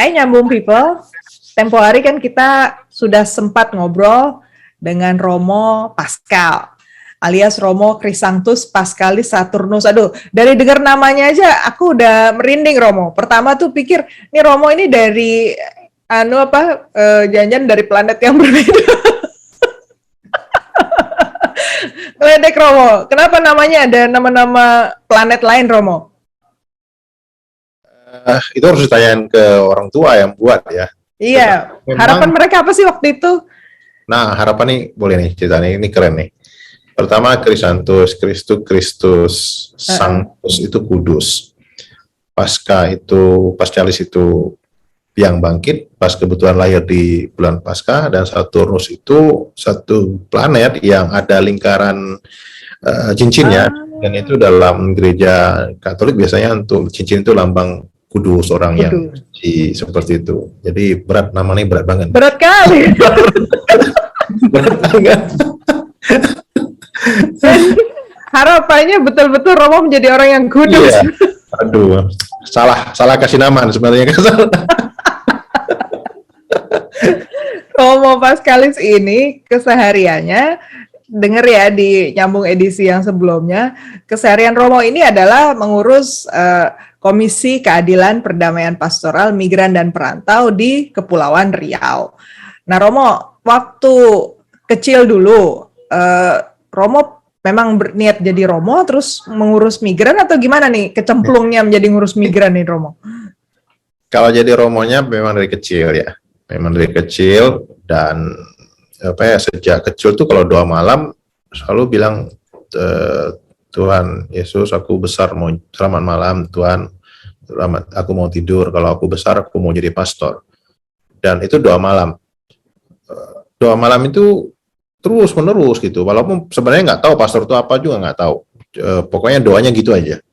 Hai nyambung people, tempo hari kan kita sudah sempat ngobrol dengan Romo Pascal, alias Romo Chrysanthus Pascalis Saturnus. Aduh, dari dengar namanya aja aku udah merinding Romo. Pertama tuh pikir, nih Romo ini dari jangan-jangan dari planet yang berbeda. Ledek Romo, kenapa namanya ada nama-nama planet lain Romo? Itu harus ditanyain ke orang tua yang buat ya. Iya, harapan mereka apa sih waktu itu? Nah, harapan nih boleh nih cerita nih, ini keren nih. Pertama Chrysanthus, Kristus, Sanctus itu kudus. Pascalis itu yang bangkit pas kebetulan lahir di bulan Paskah, dan Saturnus itu satu planet yang ada lingkaran cincinnya, dan itu dalam gereja Katolik biasanya untuk cincin itu lambang kudus, orang yang seperti itu. Jadi namanya berat banget. Berat kali. Berat banget. Harapannya betul-betul Romo menjadi orang yang kudus. Iya. Aduh, salah kasih nama sebenarnya. Romo Pascalis ini kesehariannya, denger ya di nyambung edisi yang sebelumnya, keseharian Romo ini adalah mengurus Komisi Keadilan Perdamaian Pastoral Migran dan Perantau di Kepulauan Riau. Nah Romo, waktu kecil dulu, Romo memang berniat jadi Romo terus mengurus migran atau gimana nih kecemplungnya menjadi ngurus migran nih Romo? Kalau jadi Romonya memang dari kecil ya, memang dari kecil, dan sejak kecil tuh kalau doa malam selalu bilang, Tuhan Yesus, aku besar mau selamat malam Tuhan, selamat, aku mau tidur, kalau aku besar aku mau jadi pastor. Dan itu doa malam. Doa malam itu terus menerus gitu, walaupun sebenarnya nggak tahu pastor itu apa juga nggak tahu. Pokoknya doanya gitu aja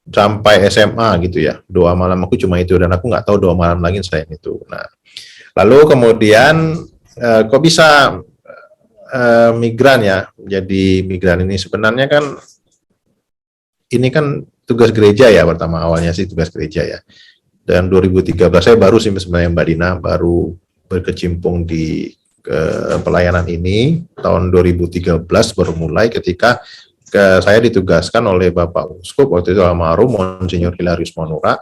sampai SMA gitu ya, doa malam aku cuma itu, dan aku nggak tahu doa malam lagi selain itu. Nah, lalu kemudian kok bisa migran ya, jadi migran ini sebenarnya kan ini kan tugas gereja ya, pertama awalnya sih tugas gereja ya. Dan 2013 saya baru sih sebenarnya Mbak Dina baru berkecimpung di pelayanan ini, tahun 2013 baru mulai ketika saya ditugaskan oleh Bapak Uskup waktu itu almarhum Monsinyur Hilarius Monura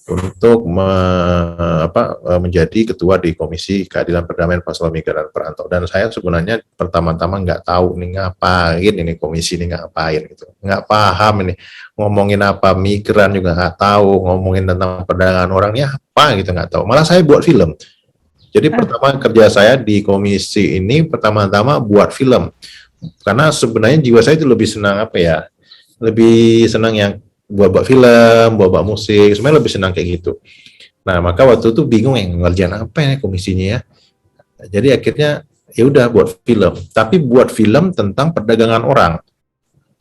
untuk menjadi ketua di Komisi Keadilan Perdamaian Pastoral Migran dan Perantau. Dan saya sebenarnya pertama-tama nggak tahu nih ngapain ini komisi ini, ngapain gitu, nggak paham ini ngomongin apa, migran juga nggak tahu, ngomongin tentang perdagangan orangnya apa gitu nggak tahu. Malah saya buat film. Jadi pertama kerja saya di komisi ini pertama-tama buat film, karena sebenarnya jiwa saya itu lebih senang lebih senang yang buat film, buat musik, sebenarnya lebih senang kayak gitu. Nah maka waktu itu bingung yang ngerjain apa ya komisinya ya. Jadi akhirnya ya udah buat film, tapi buat film tentang perdagangan orang.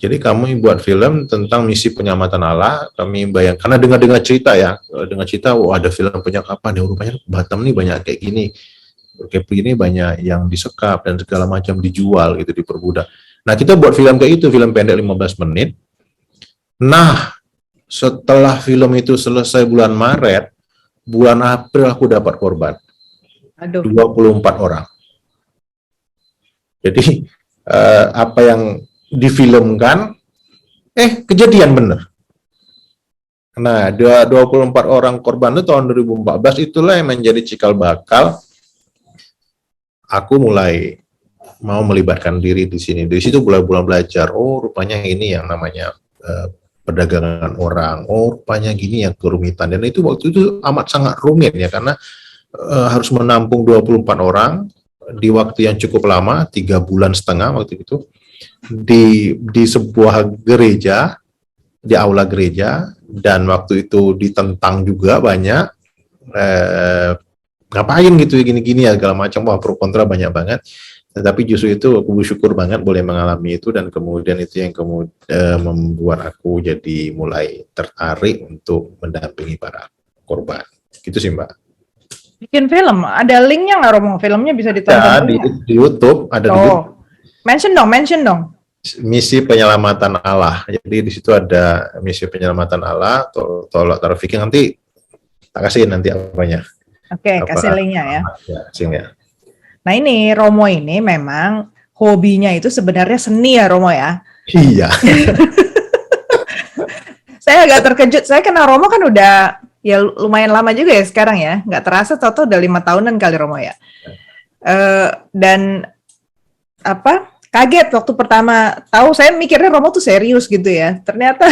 Jadi kami buat film tentang misi penyelamatan Allah. Kami bayang, karena dengar cerita ya, ada film punya kapan ya, rupanya Batam nih banyak kayak gini, kayak begini banyak yang disekap dan segala macam dijual gitu, diperbudak. Nah kita buat film kayak itu, film pendek 15 menit. Nah setelah film itu selesai bulan Maret, bulan April aku dapat korban. 24 orang. Jadi apa yang difilmkan kejadian bener. Nah 24 orang korban itu tahun 2014, itulah yang menjadi cikal bakal aku mulai mau melibatkan diri di sini. Di situ bulan-bulan belajar, oh rupanya ini yang namanya perdagangan orang, oh rupanya gini yang kerumitan. Dan itu waktu itu amat sangat rumit ya, karena harus menampung 24 orang di waktu yang cukup lama, 3,5 bulan waktu itu, di sebuah gereja, di aula gereja, dan waktu itu ditentang juga banyak, ngapain gitu gini-gini ya segala macam, wah pro kontra banyak banget. Tetapi justru itu aku bersyukur banget boleh mengalami itu, dan kemudian itu yang membuat aku jadi mulai tertarik untuk mendampingi para korban. Gitu sih Mbak. Bikin film, ada linknya nggak Romo? Filmnya bisa ditonton ya, di YouTube ada. Di YouTube. Mention dong. Misi penyelamatan Allah. Jadi di situ ada misi penyelamatan Allah. Tolak Taufik, nanti tak kasih nanti apanya. Oke, Apa, kasih linknya ya. ya, sini ya. Nah ini Romo ini memang hobinya itu sebenarnya seni ya Romo ya. Iya. Saya agak terkejut, saya kenal Romo kan udah ya lumayan lama juga ya sekarang ya. Nggak terasa total udah 5 tahunan kali Romo ya. Dan apa kaget waktu pertama tahu, saya mikirnya Romo tuh serius gitu ya. Ternyata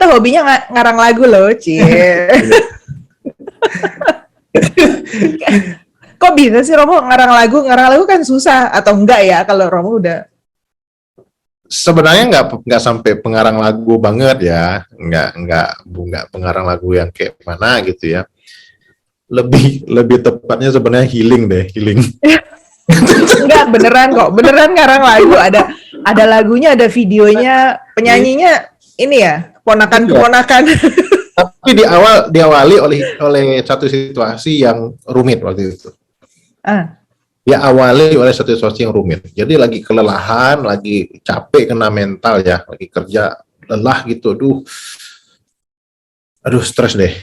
hobinya ngarang lagu loh, Cie. Kok bisa sih Romo ngarang lagu? Ngarang lagu kan susah atau enggak ya kalau Romo udah? Sebenarnya nggak sampai pengarang lagu banget ya, nggak pengarang lagu yang kayak mana gitu ya. Lebih tepatnya sebenarnya healing deh, healing. Enggak, beneran kok, beneran ngarang lagu, ada lagunya, ada videonya, penyanyinya ini ya, keponakan. Tapi diawali oleh satu situasi yang rumit waktu itu. Ya awali oleh satu situasi yang rumit. Jadi lagi kelelahan, lagi capek, kena mental ya, lagi kerja lelah gitu, aduh stres deh.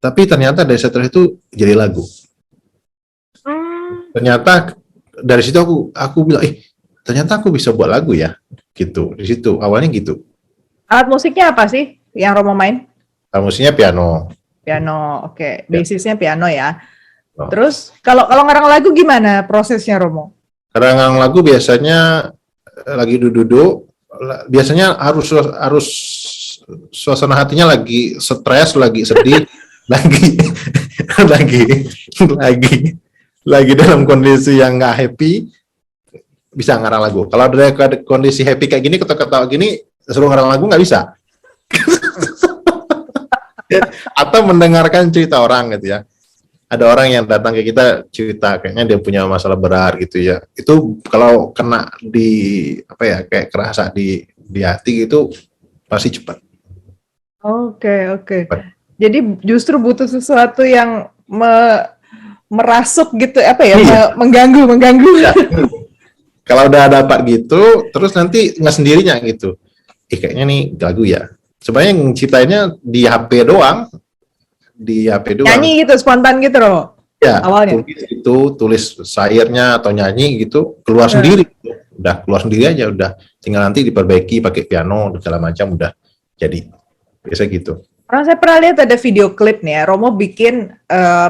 Tapi ternyata dari stres itu jadi lagu. Ternyata dari situ aku bilang, ternyata aku bisa buat lagu ya, gitu. Di situ awalnya gitu. Alat musiknya apa sih yang Romo main? Alat musiknya piano. Piano, oke. Basisnya piano ya. Oh. Terus kalau ngarang lagu gimana prosesnya Romo? Ngarang lagu biasanya lagi duduk, biasanya harus suasana hatinya lagi stres, lagi sedih, lagi dalam kondisi yang nggak happy, bisa ngarang lagu. Kalau ada kondisi happy kayak gini, ketawa-ketawa gini, suruh ngarang lagu nggak bisa. Atau mendengarkan cerita orang gitu ya. Ada orang yang datang ke kita cerita kayaknya dia punya masalah berat gitu ya. Itu kalau kena di kayak kerasa di hati gitu pasti cepat. Oke. Jadi justru butuh sesuatu yang merasuk gitu mengganggu. Ya. Kalau udah dapat gitu, terus nanti nggak sendirinya gitu. Kayaknya nih lagu ya. Sebenarnya yang ciptainnya di HP doang. Nyanyi gitu, spontan gitu loh. Ya, awalnya. Tulis syairnya atau nyanyi gitu, keluar sendiri. Udah keluar sendiri aja, udah. Tinggal nanti diperbaiki pakai piano, segala macam, udah jadi. Biasa gitu. Orang saya pernah lihat ada video klip nih ya, Romo bikin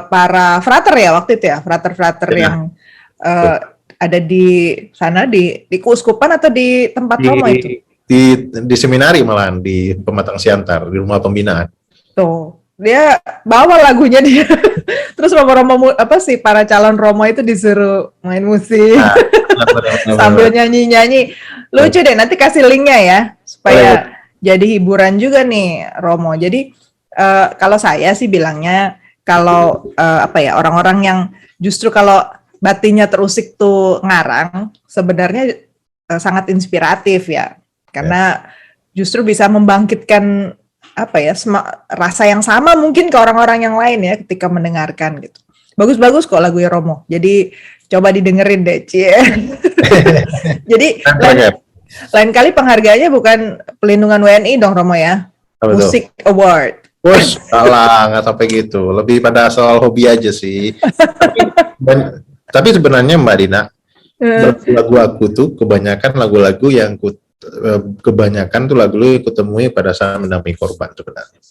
para frater ya waktu itu ya, frater yang ada di sana di keuskupan atau di tempat Romo itu? Di seminari malahan, di Pematang Siantar, di rumah pembinaan. Tuh. Dia bawa lagunya dia, terus Romo para calon Romo itu disuruh main musik sambil nyanyi. Lucu deh, nanti kasih linknya ya supaya jadi hiburan juga nih Romo. Jadi kalau saya sih bilangnya kalau orang-orang yang justru kalau batinnya terusik tuh ngarang sebenarnya sangat inspiratif ya, karena justru bisa membangkitkan rasa yang sama mungkin ke orang-orang yang lain ya ketika mendengarkan gitu. Bagus-bagus kok lagunya Romo. Jadi coba didengerin deh, Cie. Jadi lain kali penghargaannya bukan pelindungan WNI dong Romo ya. Musik Award. Bos, salah, nggak sampai gitu. Lebih pada soal hobi aja sih. Tapi sebenarnya Mbak Dina, lagu aku tuh kebanyakan lagu-lagu yang kebanyakan tuh lagu-lagu yang kutemui pada saat mendampingi korban sebenarnya.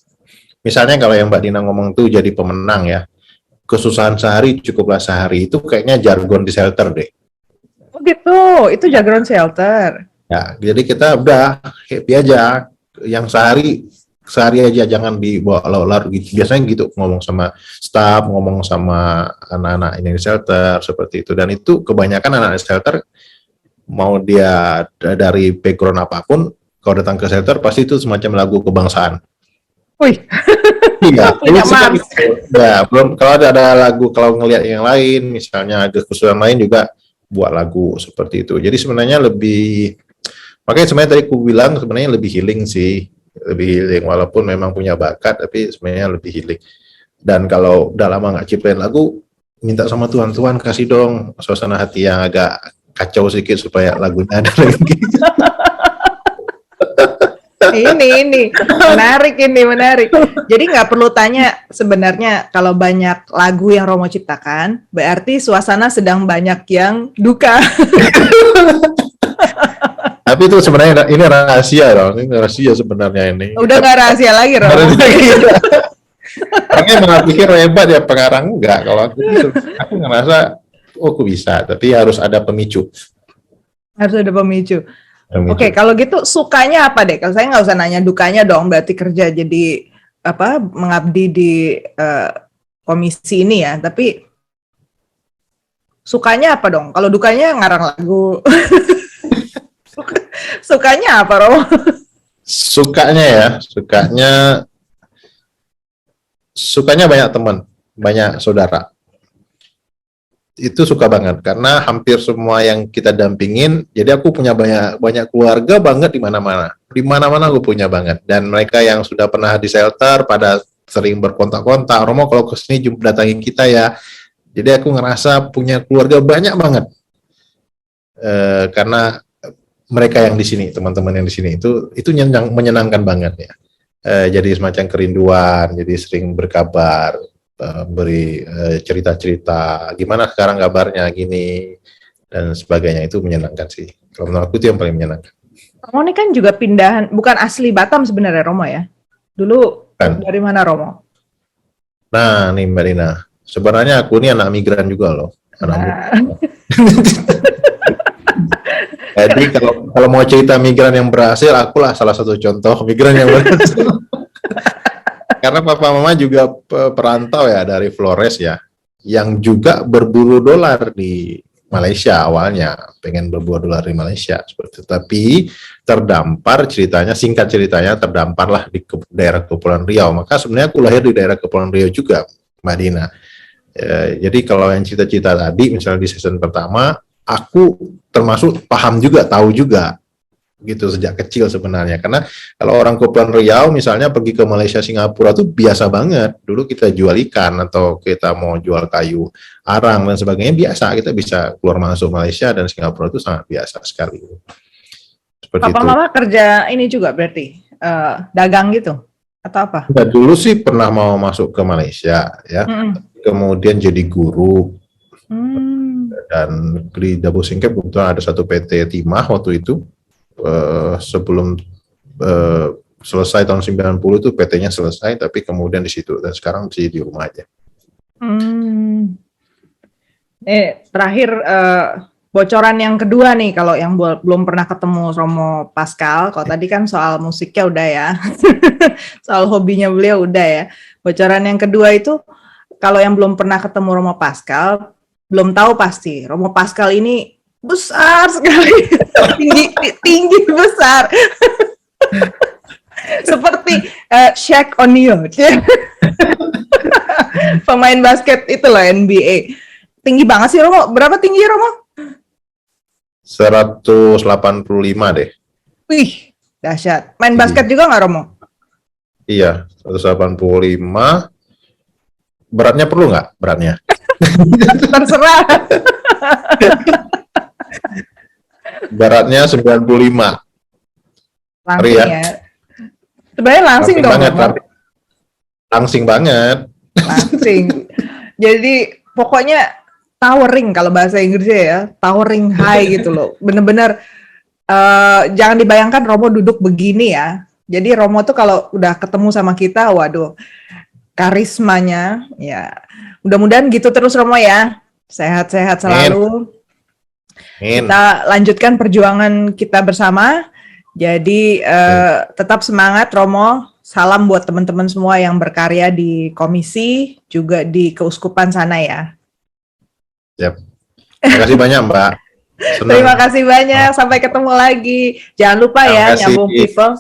Misalnya kalau yang Mbak Dina ngomong tuh jadi pemenang ya, kesusahan sehari cukuplah sehari, itu kayaknya jargon di shelter deh. Oh gitu, itu jargon shelter. Ya, jadi kita udah happy aja, yang sehari aja, jangan dibawa larut gitu. Biasanya gitu, ngomong sama staff, ngomong sama anak-anak ini di shelter seperti itu. Dan itu kebanyakan anak-anak shelter, mau dia dari background apapun, kalau datang ke shelter pasti itu semacam lagu kebangsaan. Wih. Iya, kan, ya, belum kalau ada lagu, kalau ngelihat yang lain, misalnya ada kesusahan lain juga buat lagu seperti itu. Jadi sebenarnya makanya sebenarnya tadi aku bilang sebenarnya lebih healing sih, lebih healing walaupun memang punya bakat, tapi sebenarnya lebih healing. Dan kalau udah lama nggak ciptain lagu, minta sama Tuhan kasih dong suasana hati yang agak kacau sedikit supaya lagunya ada lagi. Ini menarik. Jadi nggak perlu tanya sebenarnya kalau banyak lagu yang Romo ciptakan, berarti suasana sedang banyak yang duka. Tapi itu sebenarnya ini rahasia loh, ini rahasia sebenarnya ini. Udah nggak rahasia lagi, Romo. Orangnya malah pikir hebat ya pengarang, enggak. Kalau aku ngerasa, oh aku bisa, tapi harus ada pemicu. Harus ada pemicu. Oke, kalau gitu sukanya apa deh? Kalau saya nggak usah nanya dukanya dong, berarti kerja jadi apa mengabdi di komisi ini ya. Tapi sukanya apa dong? Kalau dukanya ngarang lagu. Sukanya apa, Romo? Sukanya banyak teman, banyak saudara. Itu suka banget karena hampir semua yang kita dampingin, jadi aku punya banyak keluarga banget di mana-mana. Di mana-mana aku punya banget, dan mereka yang sudah pernah di shelter pada sering berkontak-kontak, Romo kalau ke sini datangin kita ya. Jadi aku ngerasa punya keluarga banyak banget. Karena mereka yang di sini, teman-teman yang di sini itu menyenangkan banget ya. Jadi semacam kerinduan, jadi sering berkabar, beri cerita-cerita gimana sekarang kabarnya gini dan sebagainya, itu menyenangkan sih. Kalau menurut aku itu yang paling menyenangkan. Romo ini kan juga pindahan, bukan asli Batam sebenarnya Romo ya. Dulu Kan. dari mana Romo? Nah, nih Mbak Dina, sebenarnya aku ini anak migran juga loh. Jadi kalau mau cerita migran yang berhasil, akulah salah satu contoh migran yang berhasil. Karena papa mama juga perantau ya dari Flores ya, yang juga berburu dolar di Malaysia awalnya, pengen berburu dolar di Malaysia seperti itu. Tapi terdampar singkat ceritanya terdamparlah di daerah Kepulauan Riau. Maka sebenarnya aku lahir di daerah Kepulauan Riau juga, Mbak Dina. Jadi kalau yang cita-cita tadi, misalnya di season pertama, aku termasuk paham juga, tahu juga gitu sejak kecil sebenarnya. Karena kalau orang Kepulauan Riau misalnya pergi ke Malaysia, Singapura tuh biasa banget. Dulu kita jual ikan atau kita mau jual kayu arang dan sebagainya, biasa, kita bisa keluar masuk Malaysia dan Singapura itu sangat biasa sekali. Seperti Papa itu. mama kerja ini juga berarti dagang gitu atau apa? Nah, dulu sih pernah mau masuk ke Malaysia ya. Kemudian jadi guru. Dan di Dabo Singkep kebetulan ada satu PT Timah waktu itu. Sebelum selesai tahun 90 itu PT-nya selesai, tapi kemudian di situ, dan sekarang masih di rumah aja. Terakhir bocoran yang kedua nih, kalau yang belum pernah ketemu Romo Pascal, kalau tadi kan soal musiknya udah ya, soal hobinya beliau udah ya. Bocoran yang kedua itu, kalau yang belum pernah ketemu Romo Pascal, belum tahu pasti Romo Pascal ini besar sekali, tinggi besar, seperti Shaq O'Neal, pemain basket itu loh NBA. Tinggi banget sih Romo. Berapa tinggi Romo? 185 deh. Wih, dahsyat. Main basket juga nggak Romo? Iya, 185. Beratnya perlu nggak? Beratnya? Terserah. Beratnya 95. Langsing ya. Sebenarnya langsing dong. Banget, langsing banget. Langsing. Jadi pokoknya towering kalau bahasa Inggrisnya ya. Towering high gitu loh. Bener-bener jangan dibayangkan Romo duduk begini ya. Jadi Romo tuh kalau udah ketemu sama kita, waduh, karismanya ya. Mudah-mudahan gitu terus Romo ya. Sehat-sehat selalu. Kita lanjutkan perjuangan kita bersama. Jadi tetap semangat Romo. Salam buat teman-teman semua yang berkarya di komisi, juga di keuskupan sana ya. Yap. Terima kasih banyak Mbak. Senang. Terima kasih banyak. Sampai ketemu lagi. Jangan lupa ya Nyambung People.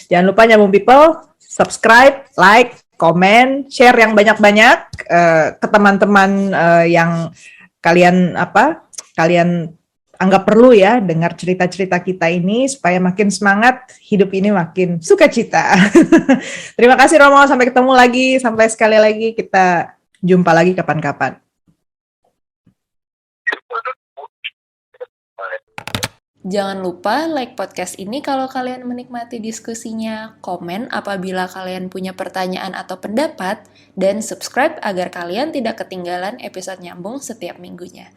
Jangan lupa Nyambung People. Subscribe, like, komen, share yang banyak-banyak ke teman-teman yang kalian anggap perlu ya dengar cerita-cerita kita ini supaya makin semangat, hidup ini makin sukacita. Terima kasih Romo, sampai ketemu lagi, sampai sekali lagi kita jumpa lagi kapan-kapan. Jangan lupa like podcast ini kalau kalian menikmati diskusinya, komen apabila kalian punya pertanyaan atau pendapat, dan subscribe agar kalian tidak ketinggalan episode nyambung setiap minggunya.